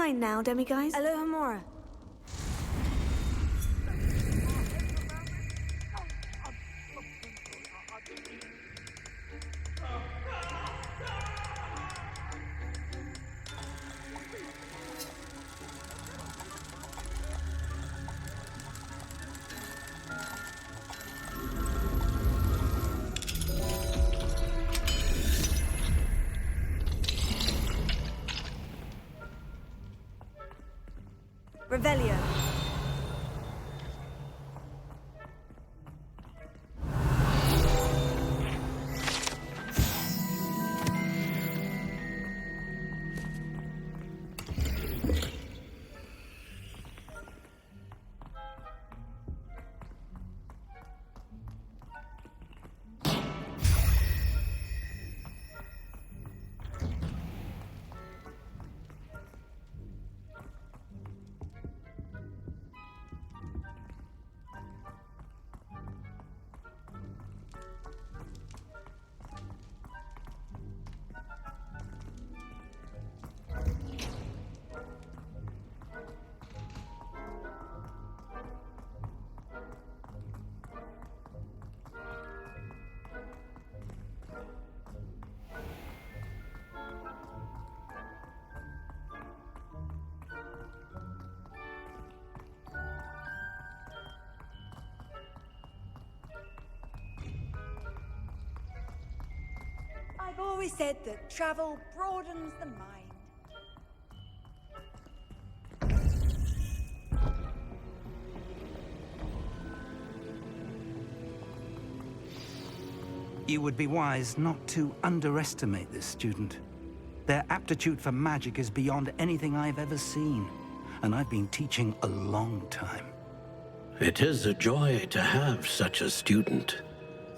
Mine now, demiguise. Aloha Mora. Revelio. I've always said that travel broadens the mind. You would be wise not to underestimate this student. Their aptitude for magic is beyond anything I've ever seen, and I've been teaching a long time. It is a joy to have such a student.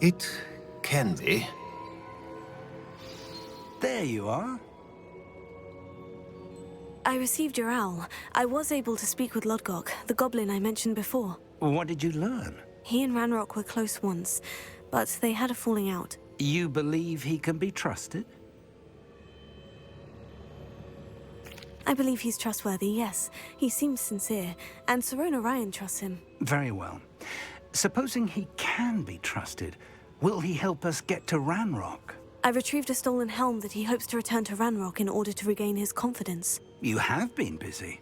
It can be. There you are. I received your owl. I was able to speak with Lodgok, the goblin I mentioned before. What did you learn? He and Ranrock were close once, but they had a falling out. You believe he can be trusted? I believe he's trustworthy, yes. He seems sincere, and Sirona Ryan trusts him. Very well. Supposing he can be trusted, will he help us get to Ranrock? I retrieved a stolen helm that he hopes to return to Ranrock in order to regain his confidence. You have been busy.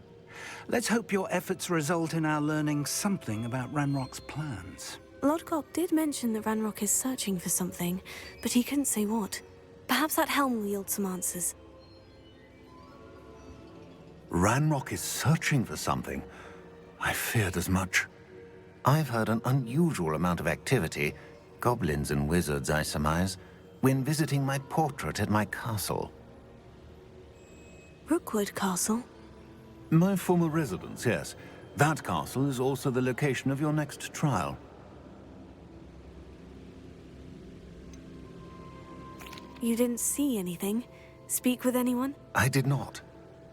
Let's hope your efforts result in our learning something about Ranrock's plans. Lodgok did mention that Ranrock is searching for something, but he couldn't say what. Perhaps that helm will yield some answers. Ranrock is searching for something. I feared as much. I've heard an unusual amount of activity, goblins and wizards, I surmise, when visiting my portrait at my castle. Rookwood Castle? My former residence, yes. That castle is also the location of your next trial. You didn't see anything? Speak with anyone? I did not.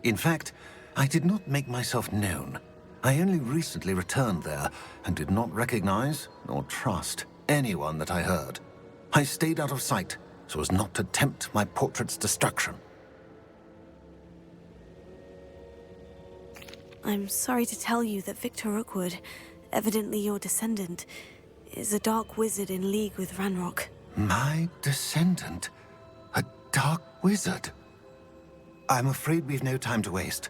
In fact, I did not make myself known. I only recently returned there and did not recognize nor trust anyone that I heard. I stayed out of sight so as not to tempt my portrait's destruction. I'm sorry to tell you that Victor Rookwood, evidently your descendant, is a dark wizard in league with Ranrock. My descendant? A dark wizard? I'm afraid we've no time to waste.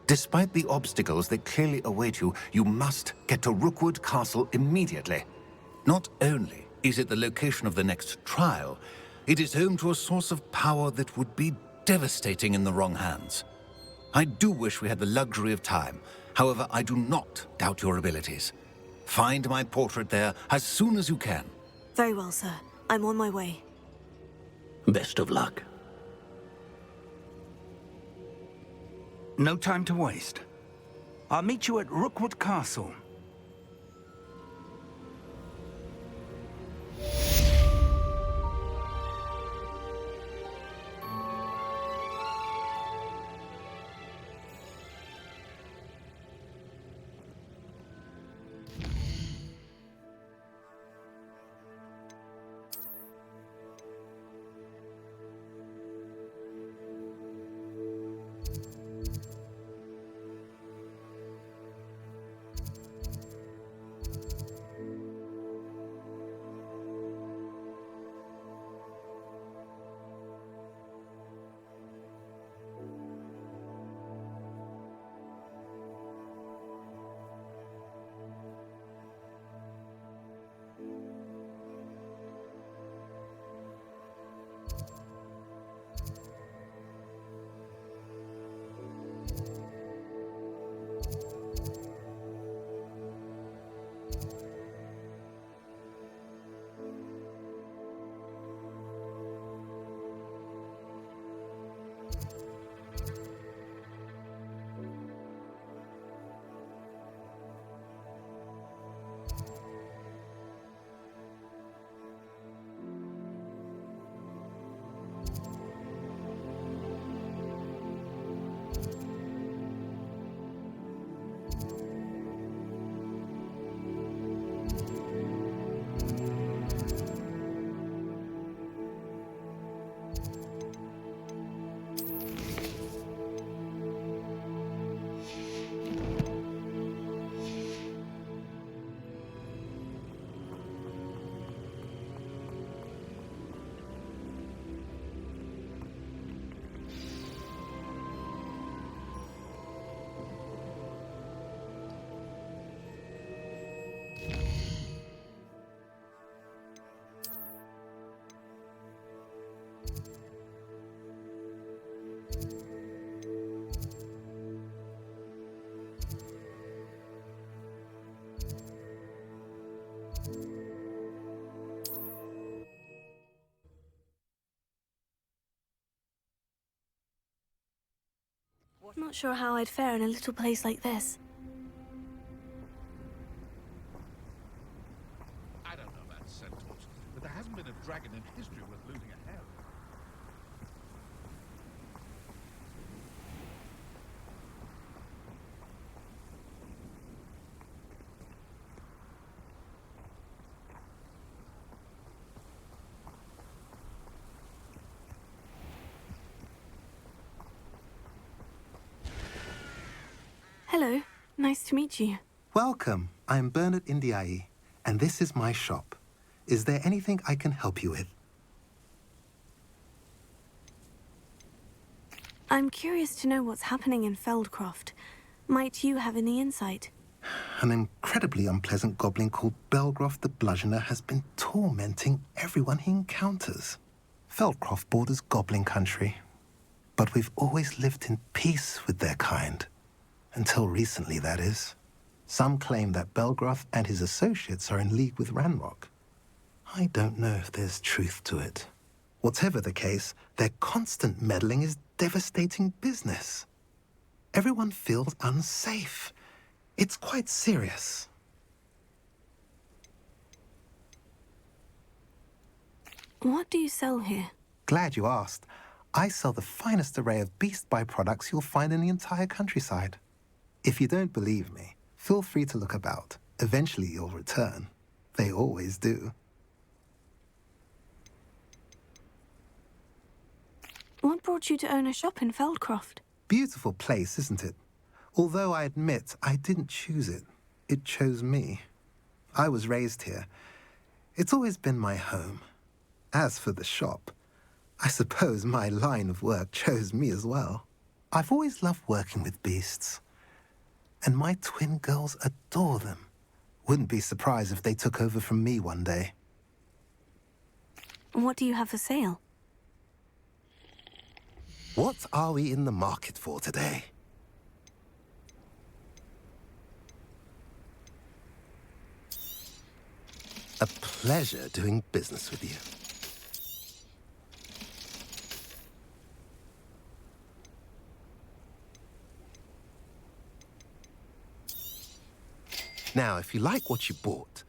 Despite the obstacles that clearly await you, you must get to Rookwood Castle immediately. Not only is it the location of the next trial, it is home to a source of power that would be devastating in the wrong hands. I do wish we had the luxury of time. However, I do not doubt your abilities. Find my portrait there as soon as you can. Very well, sir. I'm on my way. Best of luck. No time to waste. I'll meet you at Rookwood Castle. Not sure how I'd fare in a little place like this. I don't know about centaurs, but there hasn't been a dragon in history worth losing a hair over. Hello, nice to meet you. Welcome. I'm Bernard Indiai, and this is my shop. Is there anything I can help you with? I'm curious to know what's happening in Feldcroft. Might you have any insight? An incredibly unpleasant goblin called Belgroth the Bludgeoner has been tormenting everyone he encounters. Feldcroft borders goblin country, but we've always lived in peace with their kind. Until recently, that is. Some claim that Belgroth and his associates are in league with Ranrock. I don't know if there's truth to it. Whatever the case, their constant meddling is devastating business. Everyone feels unsafe. It's quite serious. What do you sell here? Glad you asked. I sell the finest array of beast byproducts you'll find in the entire countryside. If you don't believe me, feel free to look about. Eventually you'll return. They always do. What brought you to own a shop in Feldcroft? Beautiful place, isn't it? Although I admit I didn't choose it. It chose me. I was raised here. It's always been my home. As for the shop, I suppose my line of work chose me as well. I've always loved working with beasts. And my twin girls adore them. Wouldn't be surprised if they took over from me one day. What do you have for sale? What are we in the market for today? A pleasure doing business with you. Now, if you like what you bought,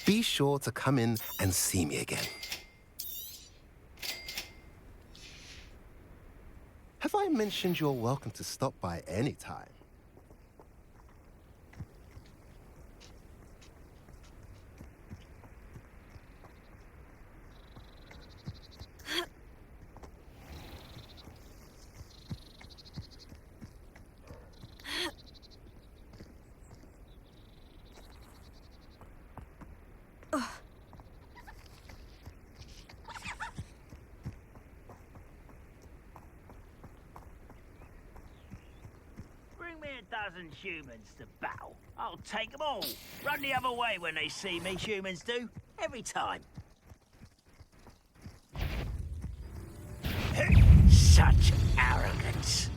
be sure to come in and see me again. Have I mentioned you're welcome to stop by any time? Bring me a dozen humans to battle. I'll take them all. Run the other way when they see me, humans do. Every time. Such arrogance.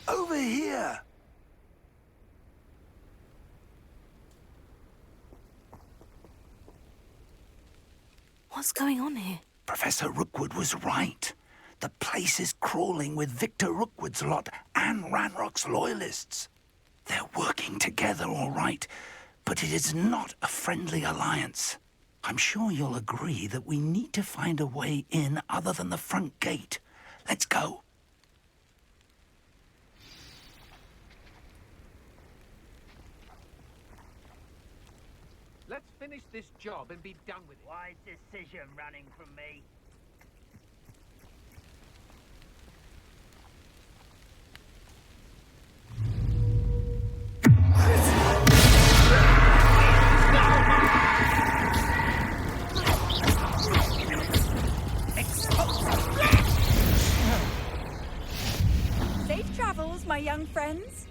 Over here! What's going on here? Professor Rookwood was right. The place is crawling with Victor Rookwood's lot and Ranrock's loyalists. They're working together, all right, but it is not a friendly alliance. I'm sure you'll agree that we need to find a way in other than the front gate. Let's go. Let's finish this job and be done with it. Wise decision running from me. Safe travels, my young friends.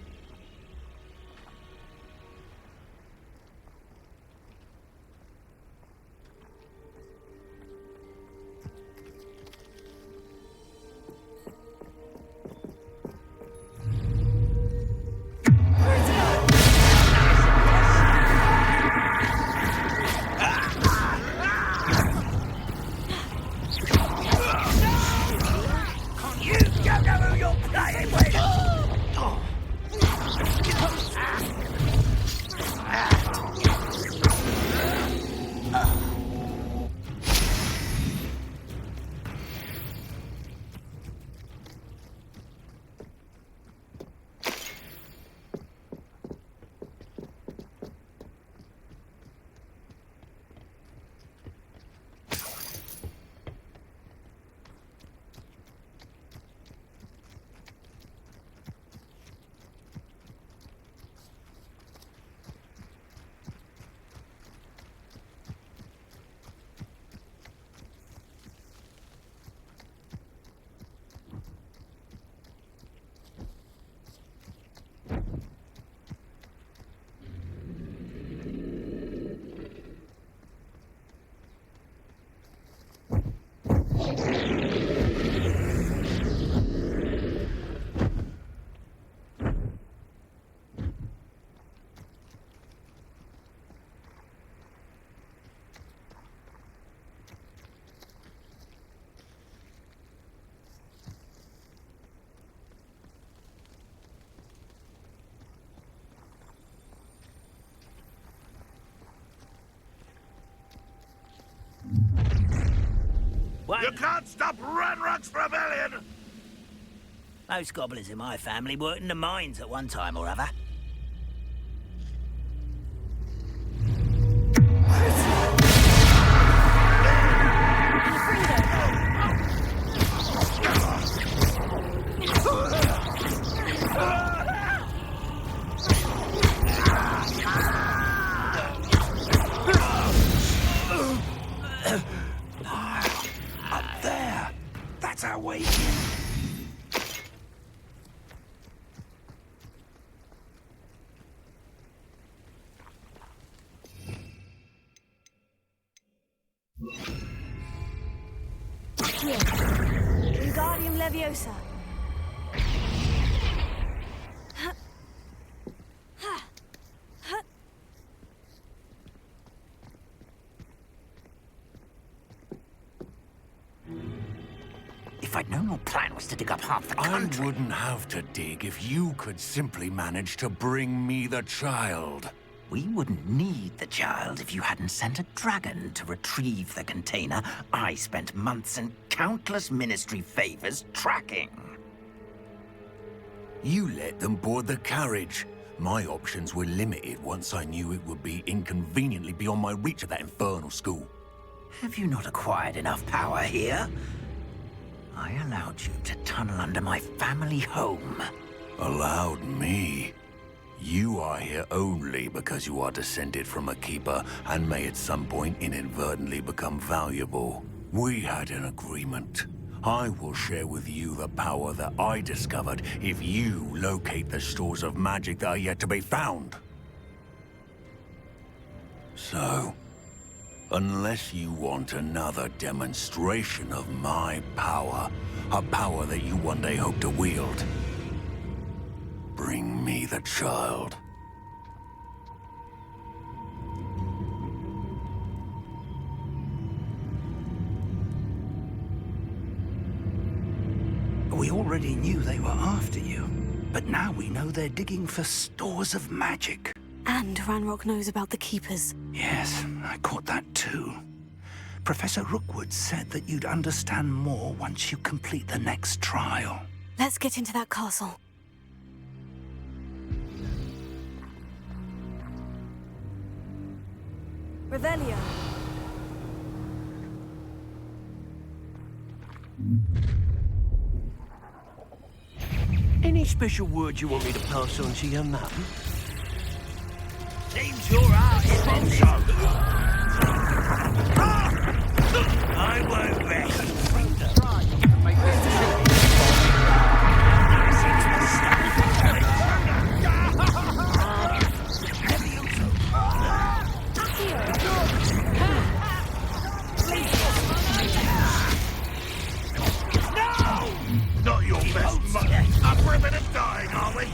You can't stop Ranrock's rebellion! Most goblins in my family worked in the mines at one time or other. Up there! That's our way in. Here. Wingardium Leviosa. If I'd known your plan was to dig up half the country... I wouldn't have to dig if you could simply manage to bring me the child. We wouldn't need the child if you hadn't sent a dragon to retrieve the container I spent months and countless ministry favors tracking. You let them board the carriage. My options were limited once I knew it would be inconveniently beyond my reach at that infernal school. Have you not acquired enough power here? I allowed you to tunnel under my family home. Allowed me? You are here only because you are descended from a keeper and may at some point inadvertently become valuable. We had an agreement. I will share with you the power that I discovered if you locate the stores of magic that are yet to be found. So, unless you want another demonstration of my power, a power that you one day hope to wield, bring me the child. We already knew they were after you, but now we know they're digging for stores of magic. And Ranrock knows about the Keepers. Yes, I caught that too. Professor Rookwood said that you'd understand more once you complete the next trial. Let's get into that castle. Revelio. Any special words you want me to pass on to your mum? Seems your heart is on this. I won't rest. Not your best mother. Up for a bit of dying, are we?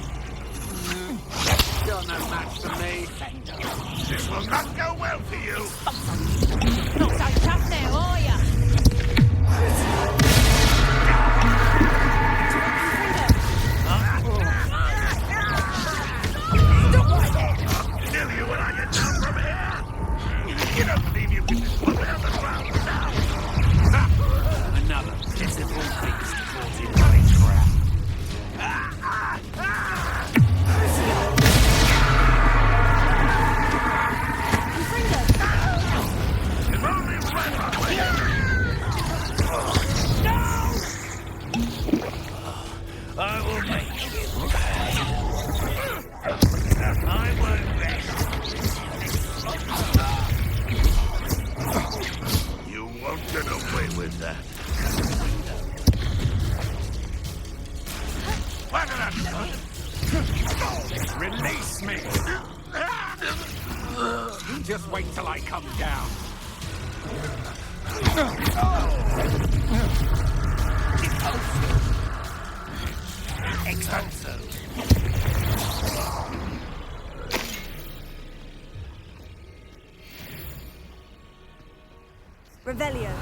You're no match for me. This will not go well for you. Not so tough now, are ya? Kill you when I get down from here. You don't believe you can just put me on the ground now. Another pitiful beast caught in my trap. If only Ranrock were here. I will make you pay. I won't rest. You won't get away with that. What did I do? Release me! You just wait till I come down. Expensive. Revelio.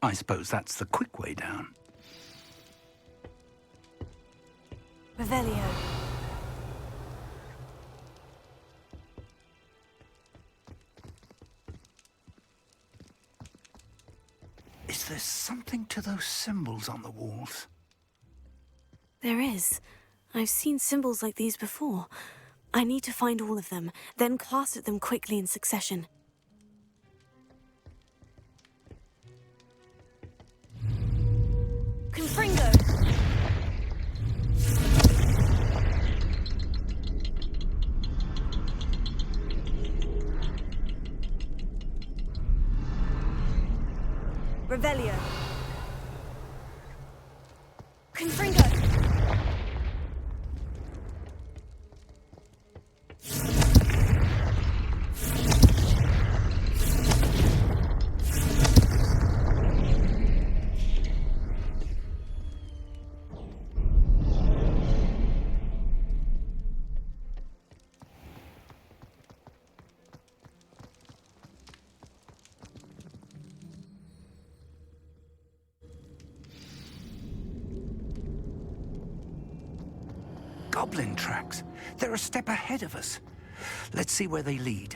I suppose that's the quick way down. Revelio. Is there something to those symbols on the walls? There is. I've seen symbols like these before. I need to find all of them, then cast at them quickly in succession. Confringo! Revelio. Confringo! Goblin tracks. They're a step ahead of us. Let's see where they lead.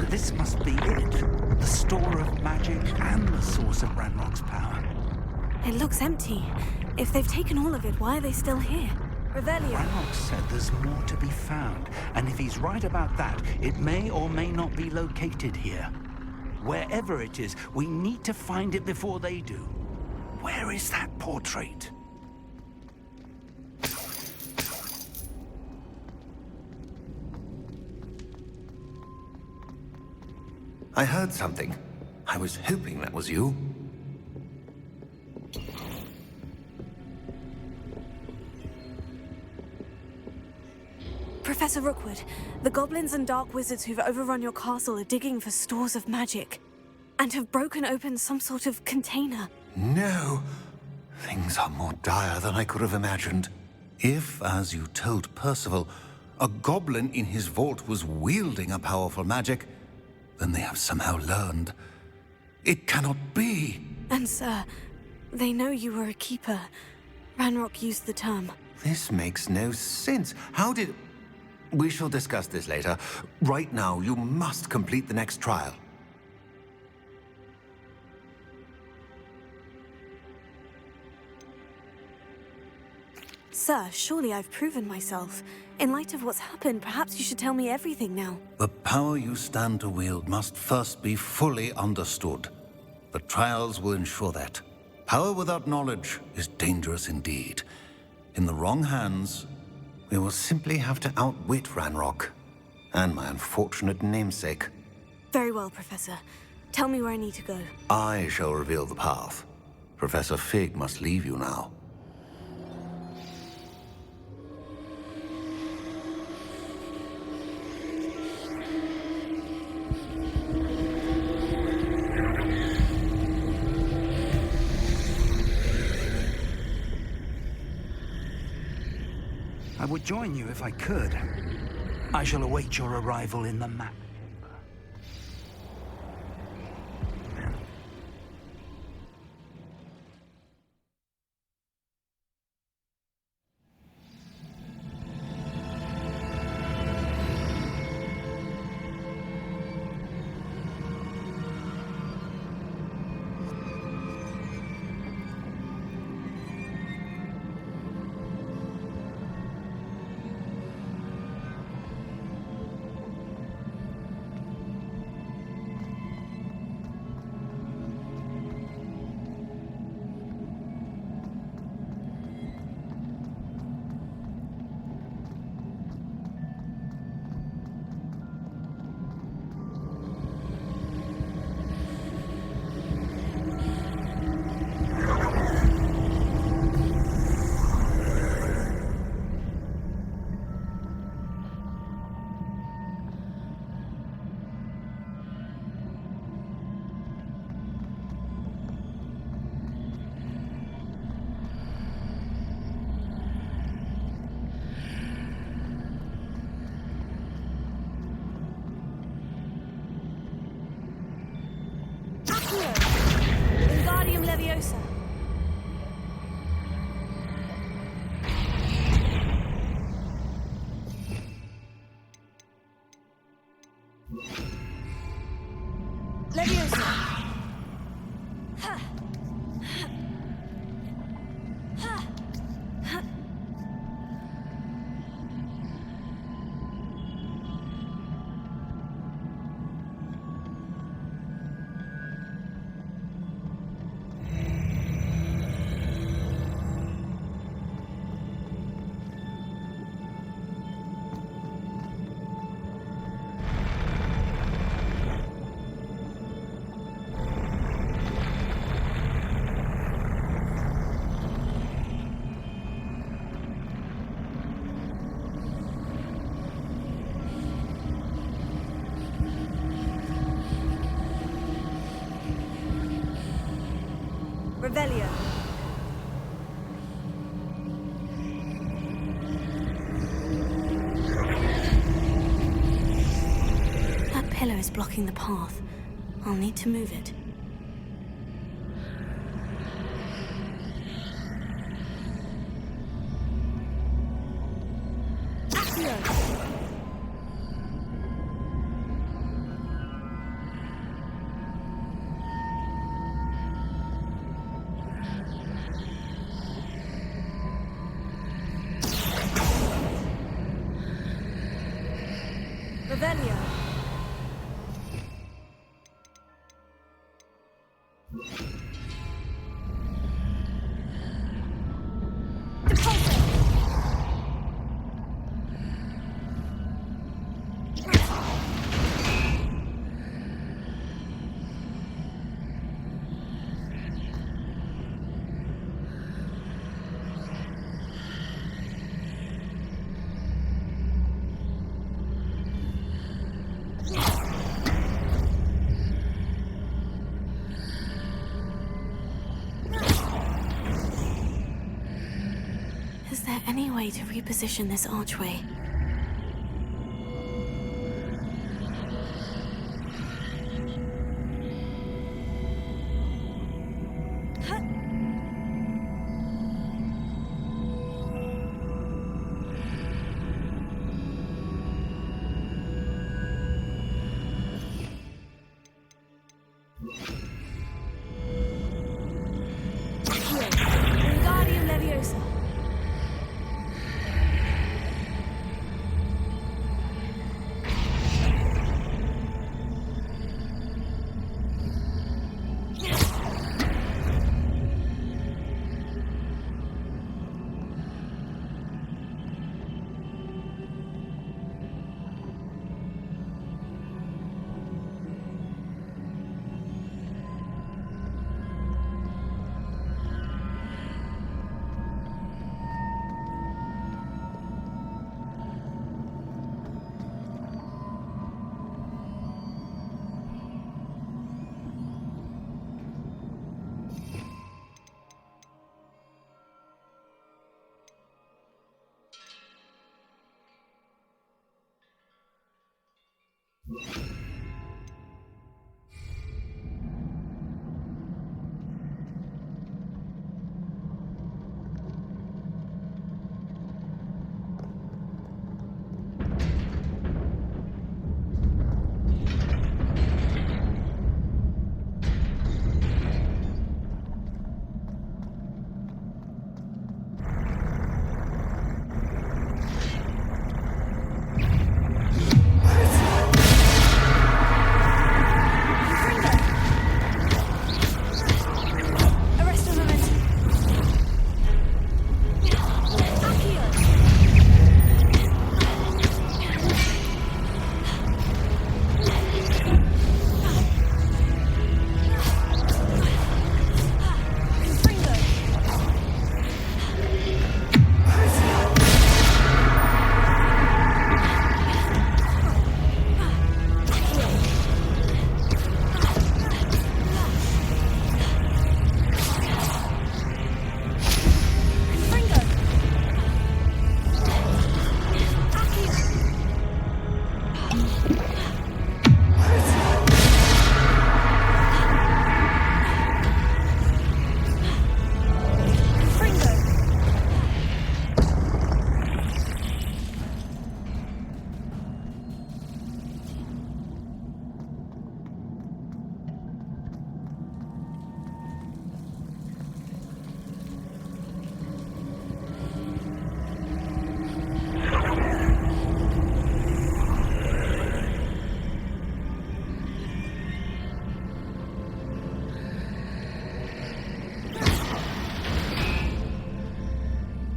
This must be it. The store of magic and the source of Ranrock's power. It looks empty. If they've taken all of it, why are they still here? Revelio. Ranrock said there's more to be found, and if he's right about that, it may or may not be located here. Wherever it is, we need to find it before they do. Where is that portrait? I heard something. I was hoping that was you. Professor Rookwood, the goblins and dark wizards who've overrun your castle are digging for stores of magic and have broken open some sort of container. No. Things are more dire than I could have imagined. If, as you told Percival, a goblin in his vault was wielding a powerful magic, then they have somehow learned. It cannot be. And sir, they know you were a keeper. Ranrock used the term. This makes no sense. How did... We shall discuss this later. Right now, you must complete the next trial. Sir, surely I've proven myself. In light of what's happened, perhaps you should tell me everything now. The power you stand to wield must first be fully understood. The trials will ensure that. Power without knowledge is dangerous indeed. In the wrong hands, we will simply have to outwit Ranrock and my unfortunate namesake. Very well, Professor. Tell me where I need to go. I shall reveal the path. Professor Fig must leave you now. I would join you if I could. I shall await your arrival in the map. Leviosa! Leviosa! Ha! Ha! Ha! Revelio. That pillar is blocking the path. I'll need to move it. Accio! Revelio. Is there any way to reposition this archway? Wingardium Leviosa.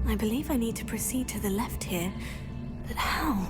I believe I need to proceed to the left here, but how?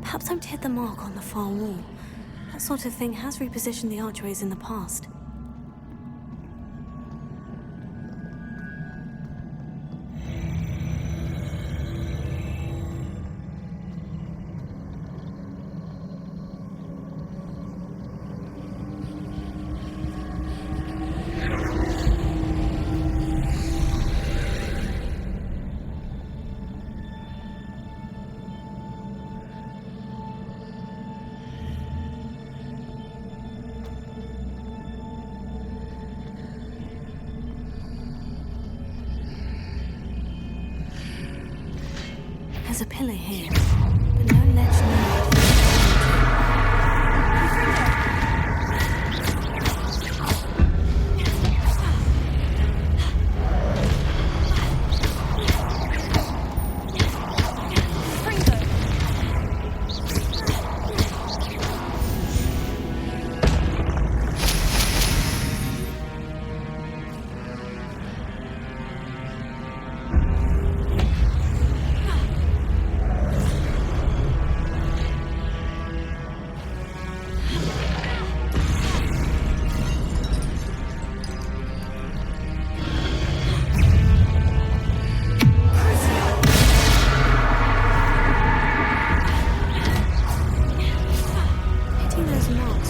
Perhaps I'm to hit the mark on the far wall. That sort of thing has repositioned the archways in the past. There's a pillar here, but no ledge near it.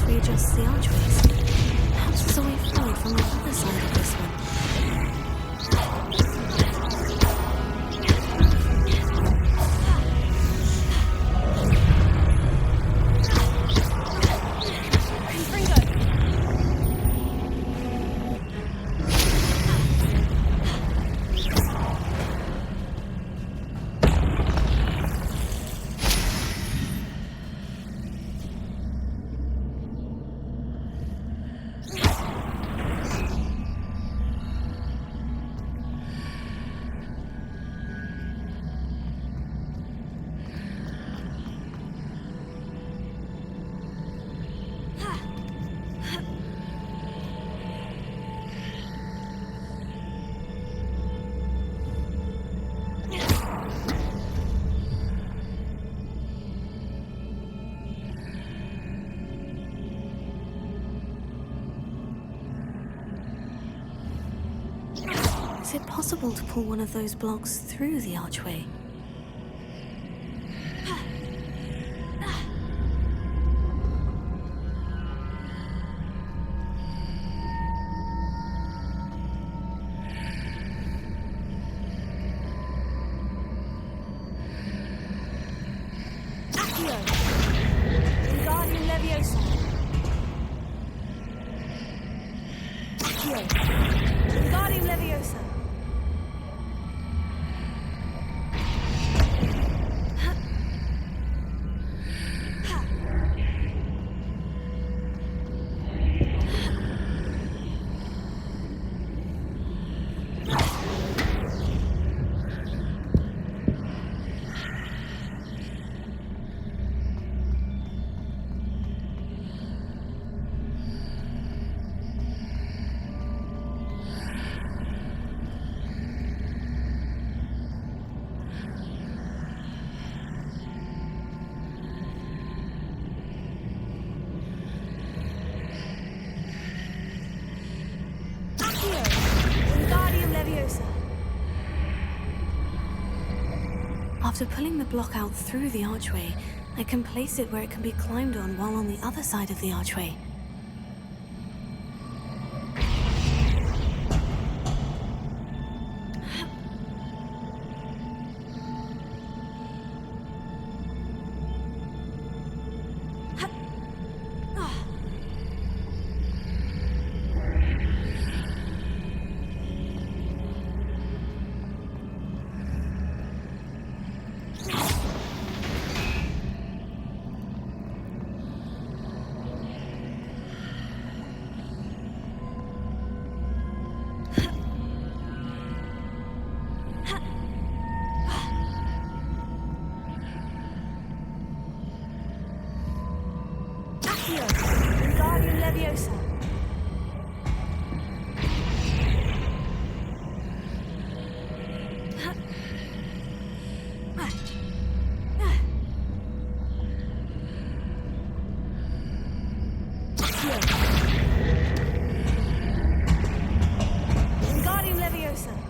Readjusts the archways. Perhaps there's a way forward from the other side of this one. Is it possible to pull one of those blocks through the archway? After pulling the block out through the archway, I can place it where it can be climbed on while on the other side of the archway. Wingardium Leviosa. Wingardium Leviosa.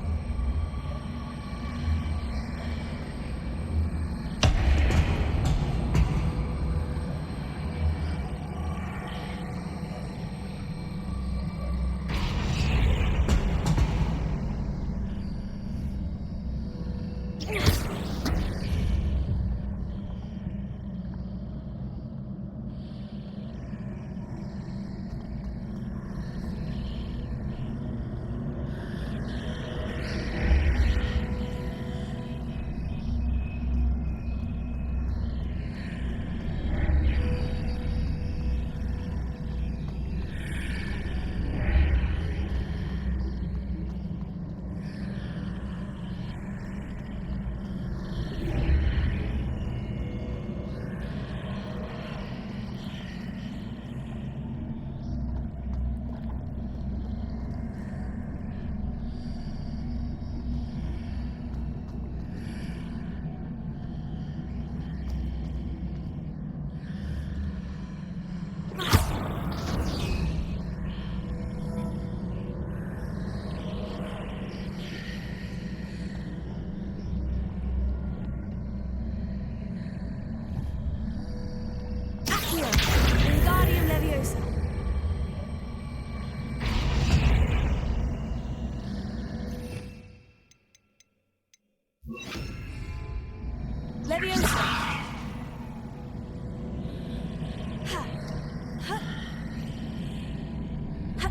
Wingardium Leviosa. Leviosa. Ha. Ha. Ha.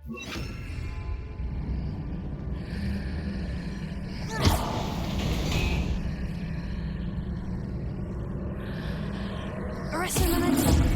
Arrest the momentum.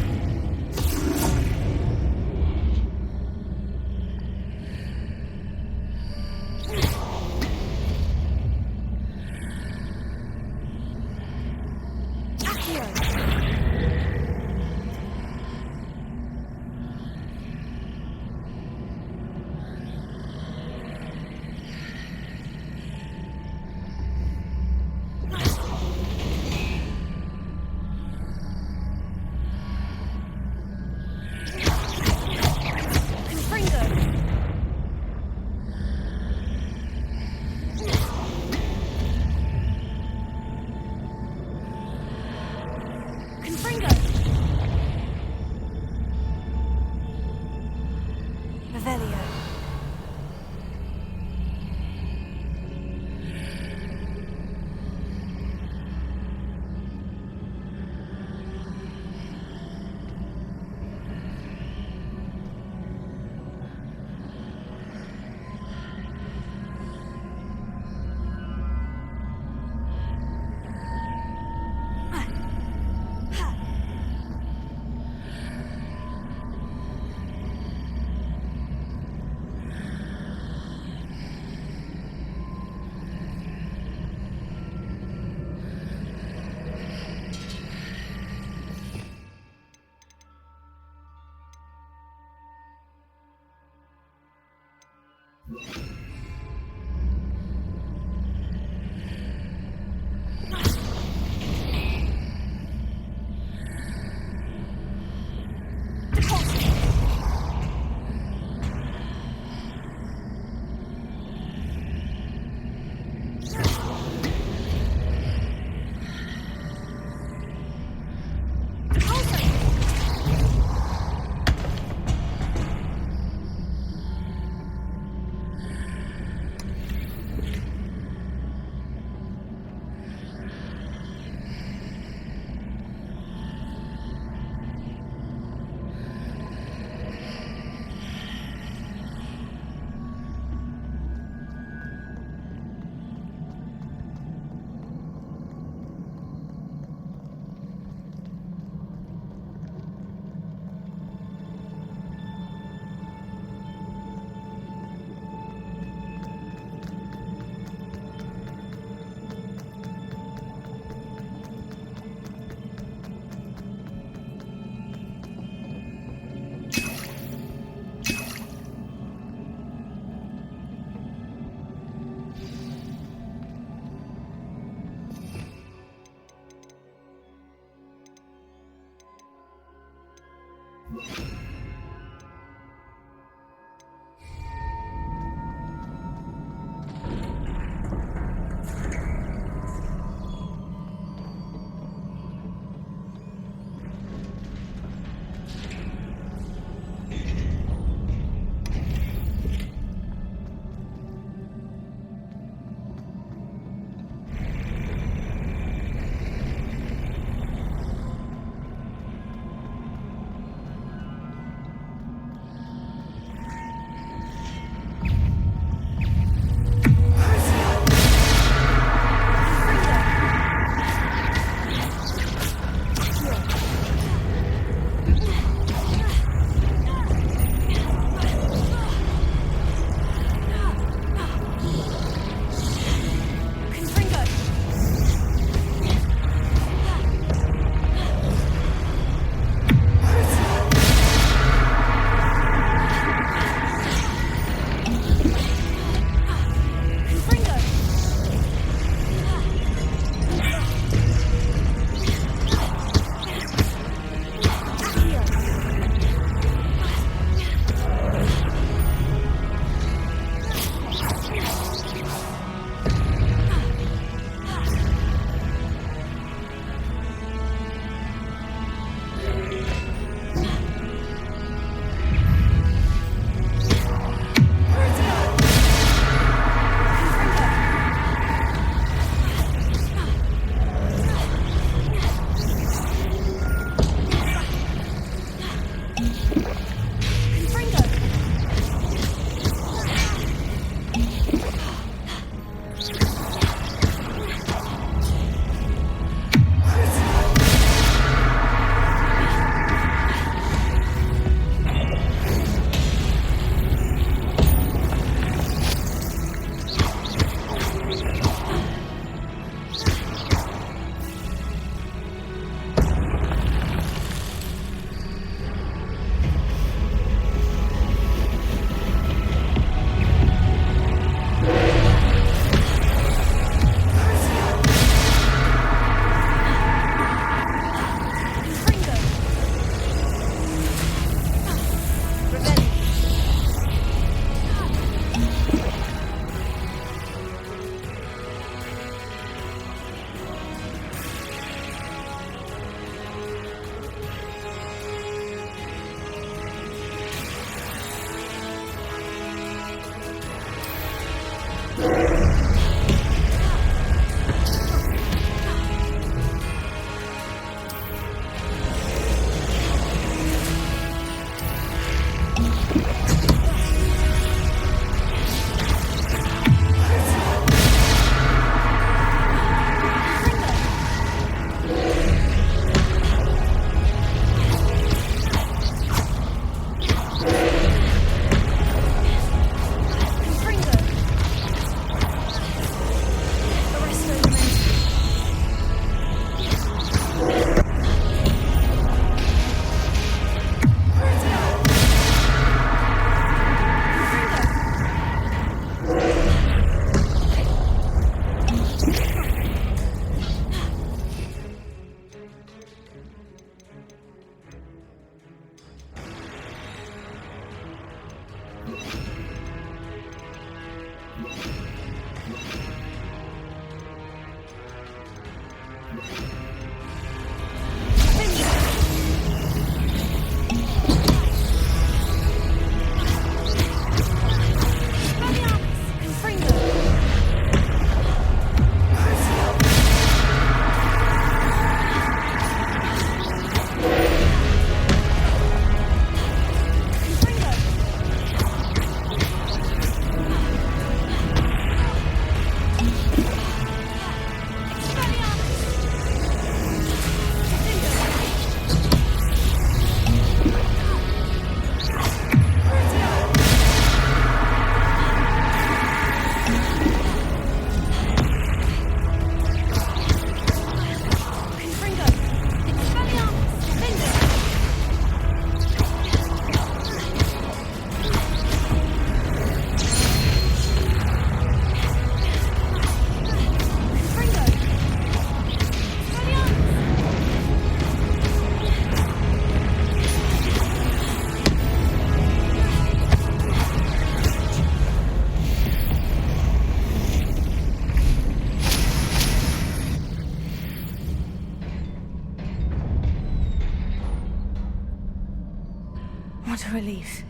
a relief.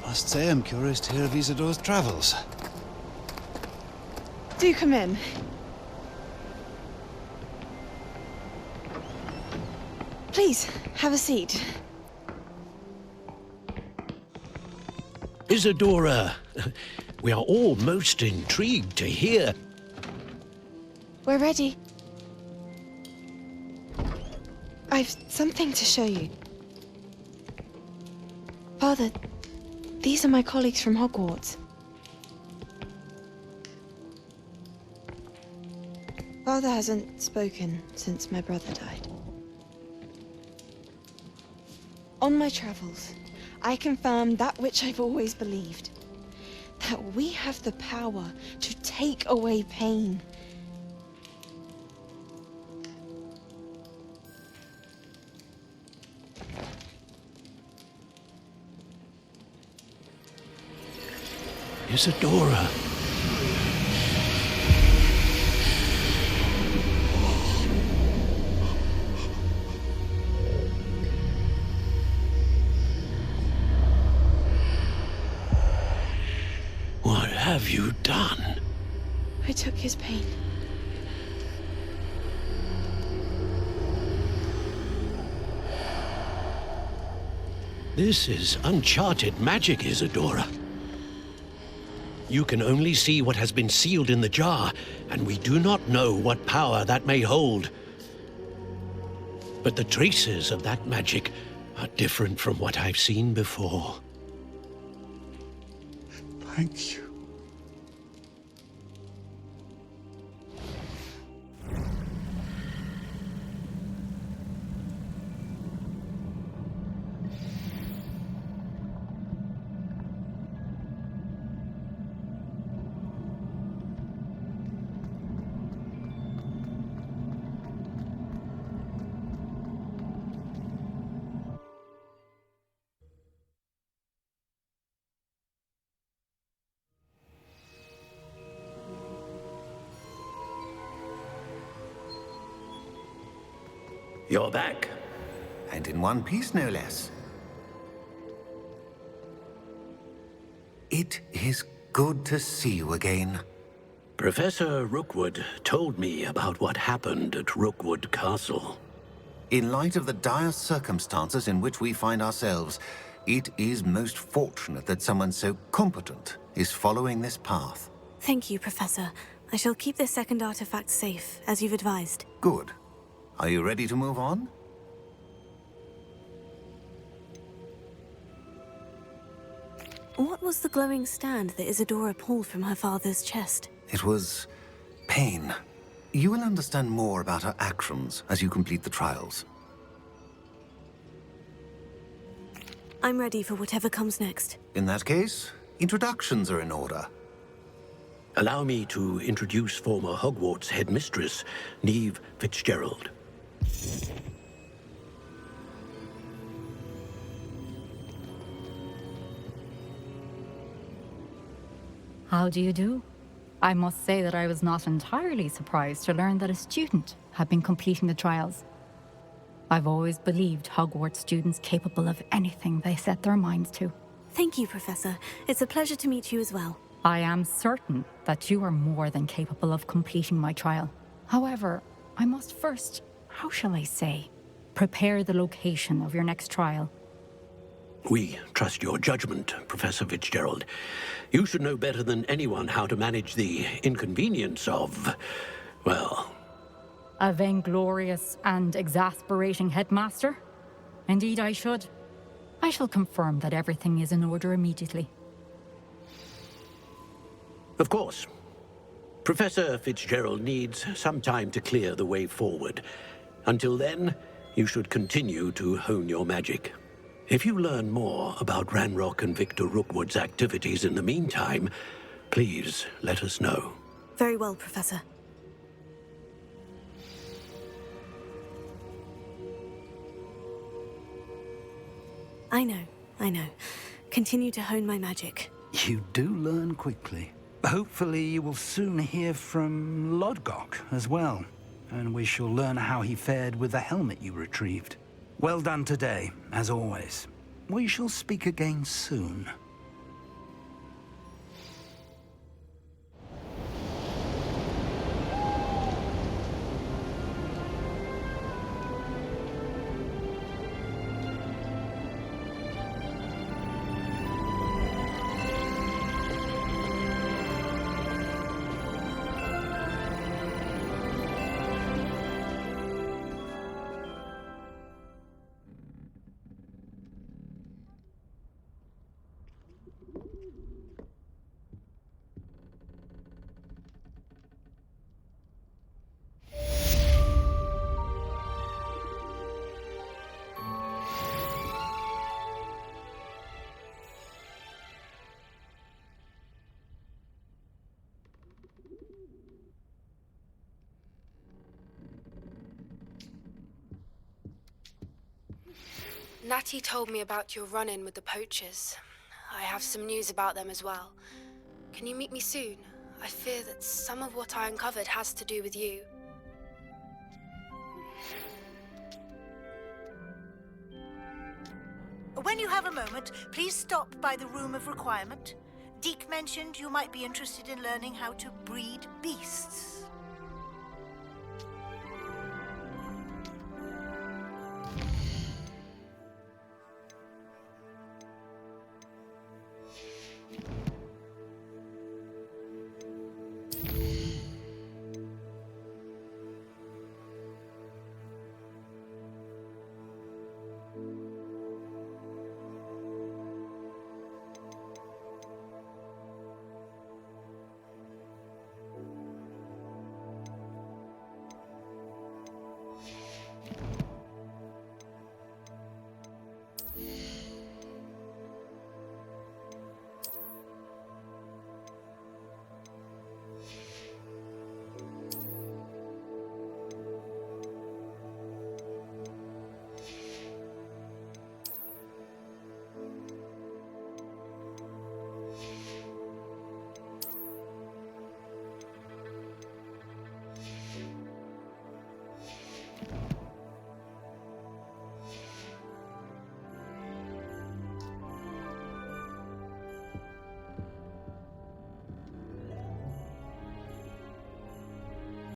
I must say I'm curious to hear of Isadore's travels. Do come in. Please, have a seat. Isadora, we are all most intrigued to hear. We're ready. I've something to show you. Father, these are my colleagues from Hogwarts. Father hasn't spoken since my brother died. On my travels, I confirmed that which I've always believed. That we have the power to take away pain. Isadora. What have you done? I took his pain. This is uncharted magic, Isadora. You can only see what has been sealed in the jar, and we do not know what power that may hold. But the traces of that magic are different from what I've seen before. Thank you. You're back. And in one piece, no less. It is good to see you again. Professor Rookwood told me about what happened at Rookwood Castle. In light of the dire circumstances in which we find ourselves, it is most fortunate that someone so competent is following this path. Thank you, Professor. I shall keep this second artifact safe, as you've advised. Good. Are you ready to move on? What was the glowing stand that Isadora pulled from her father's chest? It was pain. You will understand more about her actions as you complete the trials. I'm ready for whatever comes next. In that case, introductions are in order. Allow me to introduce former Hogwarts headmistress, Neve Fitzgerald. How do you do? I must say that I was not entirely surprised to learn that a student had been completing the trials. I've always believed Hogwarts students capable of anything they set their minds to. Thank you, Professor. It's a pleasure to meet you as well. I am certain that you are more than capable of completing my trial. However, I must first, how shall I say, Prepare the location of your next trial. We trust your judgment, Professor Fitzgerald. You should know better than anyone how to manage the inconvenience of, well... A vainglorious and exasperating headmaster? Indeed I should. I shall confirm that everything is in order immediately. Of course. Professor Fitzgerald needs some time to clear the way forward. Until then, you should continue to hone your magic. If you learn more about Ranrock and Victor Rookwood's activities in the meantime, please let us know. Very well, Professor. I know. Continue to hone my magic. You do learn quickly. Hopefully you will soon hear from Lodgok as well, and we shall learn how he fared with the helmet you retrieved. Well done today, as always. We shall speak again soon. Natty told me about your run-in with the poachers. I have some news about them as well. Can you meet me soon? I fear that some of what I uncovered has to do with you. When you have a moment, please stop by the Room of Requirement. Deke mentioned you might be interested in learning how to breed beasts.